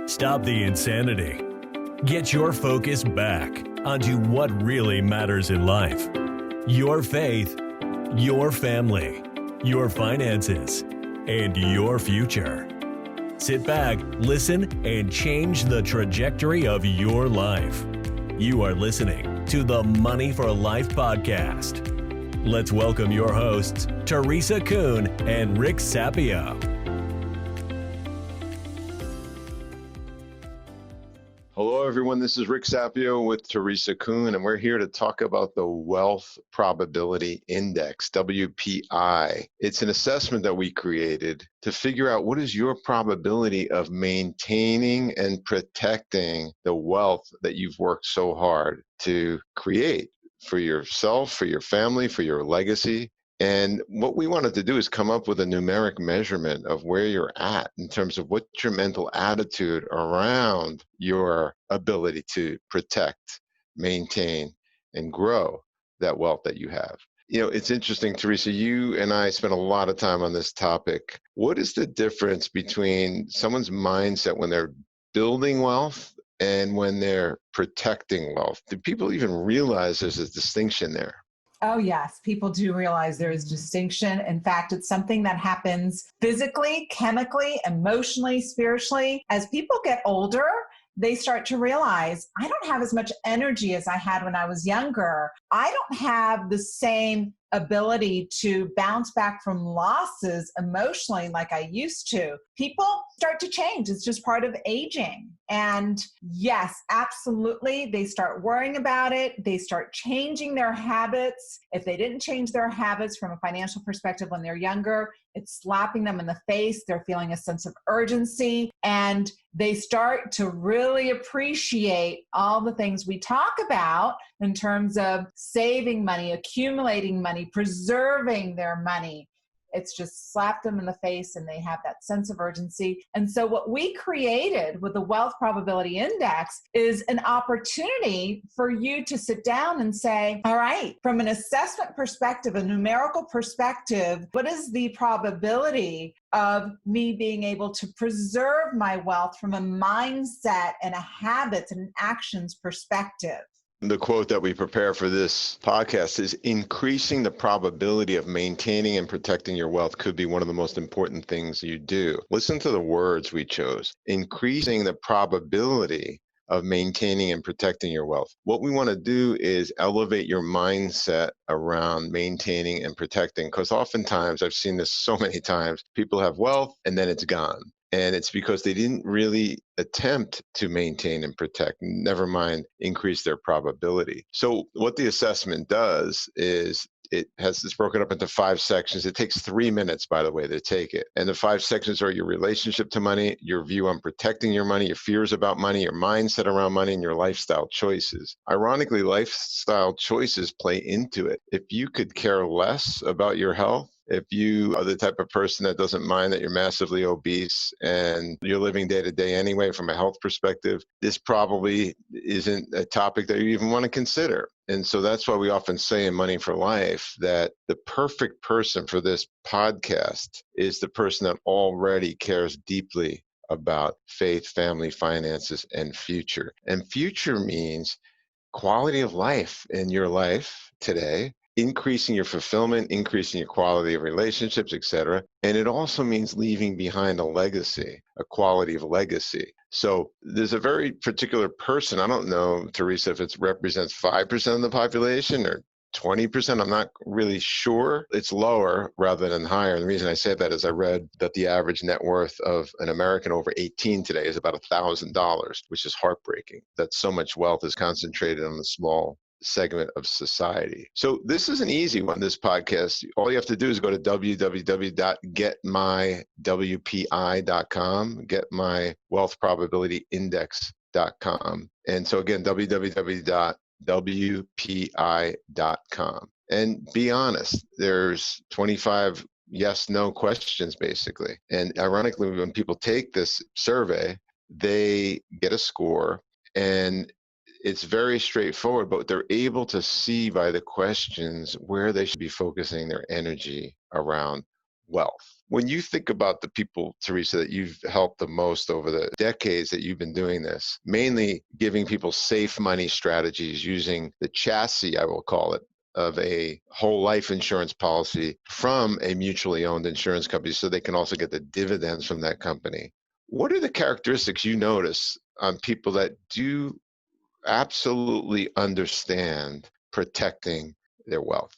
Stop the insanity. Get your focus back onto what really matters in life. Your faith, your family, your finances, and your future. Sit back, listen, and change the trajectory of your life. You are listening to the Money for Life podcast. Let's welcome your hosts, Teresa Kuhn and Rick Sapio. Hello, everyone. This is Rick Sapio with Teresa Kuhn, and we're here to talk about the Wealth Probability Index, WPI. It's an assessment that we created to figure out what is your probability of maintaining and protecting the wealth that you've worked so hard to create for yourself, for your family, for your legacy. And what we wanted to do is come up with a numeric measurement of where you're at in terms of what's your mental attitude around your ability to protect, maintain, and grow that wealth that you have. You know, it's interesting, Teresa, you and I spent a lot of time on this topic. What is the difference between someone's mindset when they're building wealth and when they're protecting wealth? Do people even realize there's a distinction there? Oh, yes. People do realize there is distinction. In fact, it's something that happens physically, chemically, emotionally, spiritually. As people get older, they start to realize, I don't have as much energy as I had when I was younger. I don't have the same ability to bounce back from losses emotionally like I used to. People start to change. It's just part of aging. And yes, absolutely. They start worrying about it. They start changing their habits. If they didn't change their habits from a financial perspective when they're younger, it's slapping them in the face. They're feeling a sense of urgency, and they start to really appreciate all the things we talk about in terms of saving money, accumulating money, preserving their money. It's just slapped them in the face and they have that sense of urgency. And so what we created with the Wealth Probability Index is an opportunity for you to sit down and say, all right, from an assessment perspective, a numerical perspective, what is the probability of me being able to preserve my wealth from a mindset and a habits and an actions perspective? The quote that we prepare for this podcast is increasing the probability of maintaining and protecting your wealth could be one of the most important things you do. Listen to the words we chose. Increasing the probability of maintaining and protecting your wealth. What we want to do is elevate your mindset around maintaining and protecting, because oftentimes, I've seen this so many times, people have wealth and then it's gone. And it's because they didn't really attempt to maintain and protect, never mind increase their probability. So what the assessment does is it's broken up into 5 sections. It takes 3 minutes, by the way, to take it. And the 5 sections are your relationship to money, your view on protecting your money, your fears about money, your mindset around money, and your lifestyle choices. Ironically, lifestyle choices play into it. If you could care less about your health, if you are the type of person that doesn't mind that you're massively obese and you're living day to day anyway from a health perspective, this probably isn't a topic that you even want to consider. And so that's why we often say in Money for Life that the perfect person for this podcast is the person that already cares deeply about faith, family, finances, and future. And future means quality of life in your life today, increasing your fulfillment, increasing your quality of relationships, etc. And it also means leaving behind a legacy, a quality of legacy. So there's a very particular person, I don't know, Teresa, if it represents 5% of the population or 20%, I'm not really sure. It's lower rather than higher. And the reason I say that is I read that the average net worth of an American over 18 today is about $1,000, which is heartbreaking that so much wealth is concentrated on the small segment of society. So this is an easy one, this podcast. All you have to do is go to www.getmywpi.com, getmywealthprobabilityindex.com. And so again, www.wpi.com. And be honest, there's 25 yes, no questions basically. And ironically, when people take this survey, they get a score, and it's very straightforward, but they're able to see by the questions where they should be focusing their energy around wealth. When you think about the people, Teresa, that you've helped the most over the decades that you've been doing this, mainly giving people safe money strategies using the chassis, I will call it, of a whole life insurance policy from a mutually owned insurance company so they can also get the dividends from that company. What are the characteristics you notice on people that do absolutely understand protecting their wealth?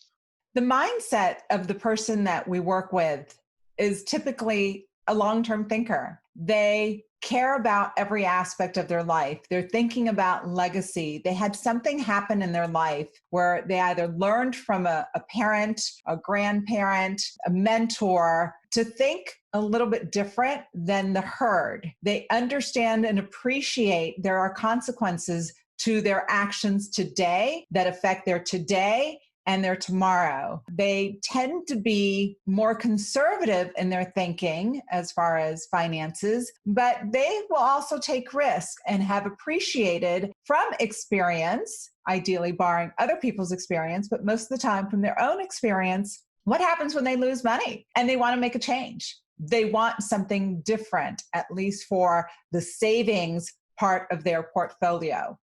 The mindset of the person that we work with is typically a long-term thinker. They care about every aspect of their life. They're thinking about legacy. They had something happen in their life where they either learned from a parent, a grandparent, a mentor to think a little bit different than the herd. They understand and appreciate there are consequences to their actions today that affect their today and their tomorrow. They tend to be more conservative in their thinking as far as finances, but they will also take risk and have appreciated from experience, ideally barring other people's experience, but most of the time from their own experience, what happens when they lose money and they want to make a change. They want something different, at least for the savings part of their portfolio.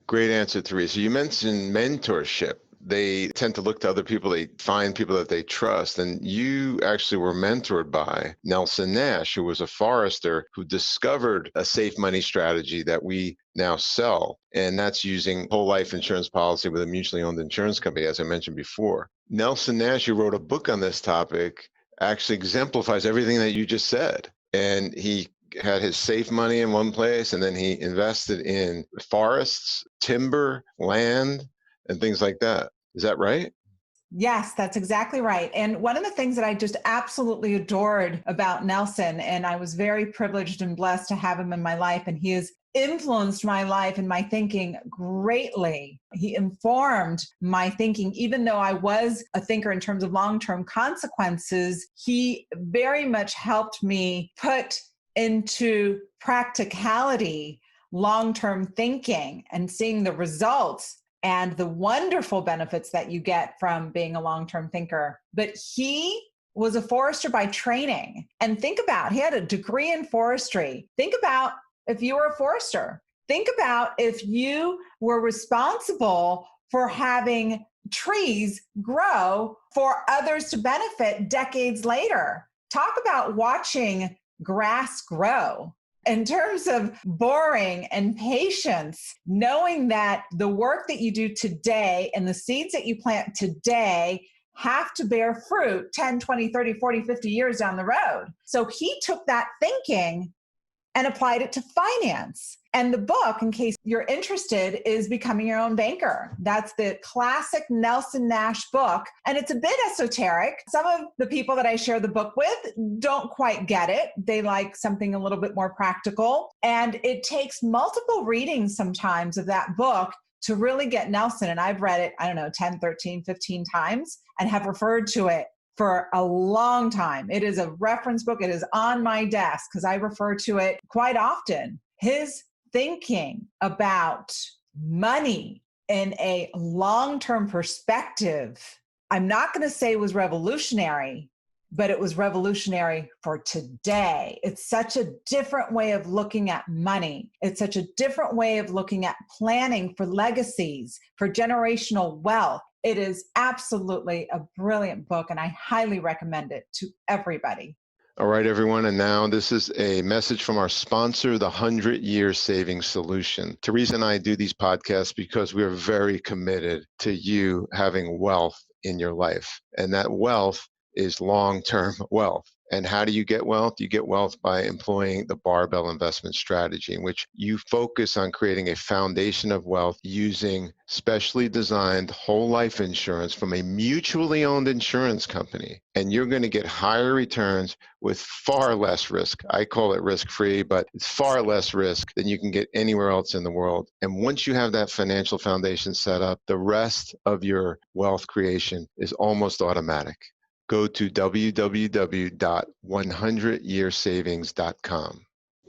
Great answer, Teresa. You mentioned mentorship. They tend to look to other people. They find people that they trust. And you actually were mentored by Nelson Nash, who was a forester who discovered a safe money strategy that we now sell. And that's using whole life insurance policy with a mutually owned insurance company, as I mentioned before. Nelson Nash, who wrote a book on this topic, actually exemplifies everything that you just said. And he had his safe money in one place, and then he invested in forests, timber, land, and things like that. Is that right? Yes, that's exactly right. And one of the things that I just absolutely adored about Nelson, and I was very privileged and blessed to have him in my life, and he has influenced my life and my thinking greatly. He informed my thinking, even though I was a thinker in terms of long-term consequences, he very much helped me put into practicality long-term thinking and seeing the results and the wonderful benefits that you get from being a long-term thinker. But he was a forester by training. And think about, he had a degree in forestry. Think about if you were a forester. Think about if you were responsible for having trees grow for others to benefit decades later. Talk about watching grass grow. In terms of boring and patience, knowing that the work that you do today and the seeds that you plant today have to bear fruit 10, 20, 30, 40, 50 years down the road. So he took that thinking and applied it to finance. And the book, in case you're interested, is Becoming Your Own Banker. That's the classic Nelson Nash book. And it's a bit esoteric. Some of the people that I share the book with don't quite get it. They like something a little bit more practical. And it takes multiple readings sometimes of that book to really get Nelson. And I've read it, 10, 13, 15 times and have referred to it for a long time. It is a reference book. It is on my desk because I refer to it quite often. His thinking about money in a long-term perspective, I'm not going to say was revolutionary, but it was revolutionary for today. It's such a different way of looking at money. It's such a different way of looking at planning for legacies, for generational wealth. It is absolutely a brilliant book, and I highly recommend it to everybody. All right, everyone. And now this is a message from our sponsor, the 100-Year Savings Solution. Teresa and I do these podcasts because we are very committed to you having wealth in your life. And that wealth is long-term wealth. And how do you get wealth? You get wealth by employing the barbell investment strategy, in which you focus on creating a foundation of wealth using specially designed whole life insurance from a mutually owned insurance company. And you're going to get higher returns with far less risk. I call it risk-free, but it's far less risk than you can get anywhere else in the world. And once you have that financial foundation set up, the rest of your wealth creation is almost automatic. Go to www.100yearsavings.com.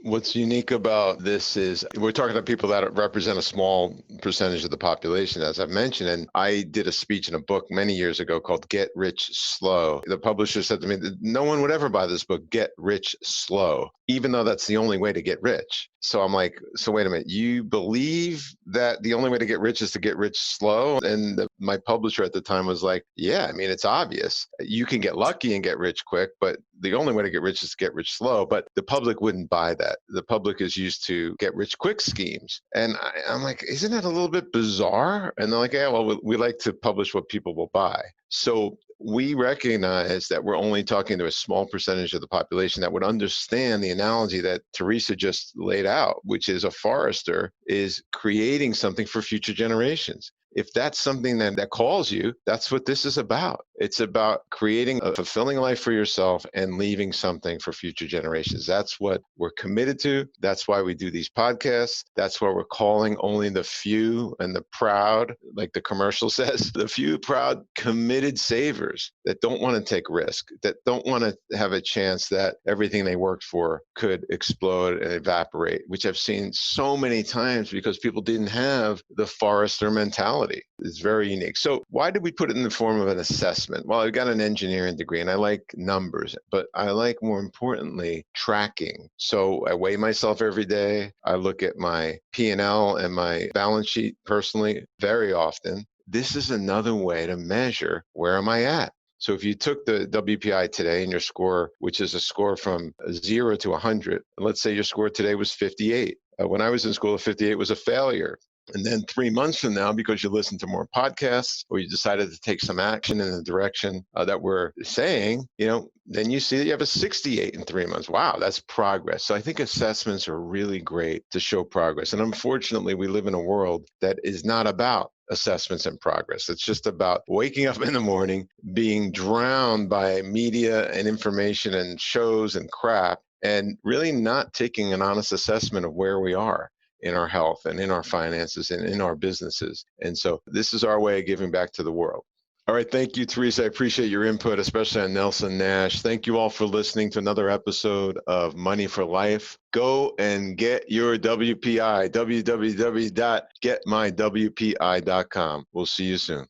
What's unique about this is we're talking to people that represent a small percentage of the population, as I've mentioned. And I did a speech in a book many years ago called Get Rich Slow. The publisher said to me that no one would ever buy this book, Get Rich Slow, even though that's the only way to get rich. So I'm like, so wait a minute, you believe that the only way to get rich is to get rich slow? And my publisher at the time was like, yeah, I mean, it's obvious. You can get lucky and get rich quick, but the only way to get rich is to get rich slow. But the public wouldn't buy that. The public is used to get rich quick schemes. And I'm like, isn't that a little bit bizarre? And they're like, yeah, well, we like to publish what people will buy. So we recognize that we're only talking to a small percentage of the population that would understand the analogy that Teresa just laid out, which is a forester is creating something for future generations. If that's something that calls you, that's what this is about. It's about creating a fulfilling life for yourself and leaving something for future generations. That's what we're committed to. That's why we do these podcasts. That's why we're calling only the few and the proud, like the commercial says, the few proud committed savers that don't want to take risk, that don't want to have a chance that everything they worked for could explode and evaporate, which I've seen so many times because people didn't have the forester mentality. It's very unique. So why did we put it in the form of an assessment? Well, I've got an engineering degree and I like numbers, but I like, more importantly, tracking. So I weigh myself every day. I look at my P&L and my balance sheet personally very often. This is another way to measure where am I at. So if you took the WPI today and your score, which is a score from 0 to 100, let's say your score today was 58. When I was in school, 58 was a failure. And then 3 months from now, because you listen to more podcasts or you decided to take some action in the direction that we're saying, then you see that you have a 68 in 3 months. Wow, that's progress. So I think assessments are really great to show progress. And unfortunately, we live in a world that is not about assessments and progress. It's just about waking up in the morning, being drowned by media and information and shows and crap, and really not taking an honest assessment of where we are in our health and in our finances and in our businesses. And so this is our way of giving back to the world. All right. Thank you, Teresa. I appreciate your input, especially on Nelson Nash. Thank you all for listening to another episode of Money for Life. Go and get your WPI, www.getmywpi.com. We'll see you soon.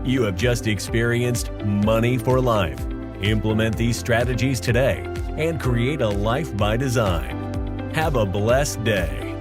You have just experienced Money for Life. Implement these strategies today and create a life by design. Have a blessed day.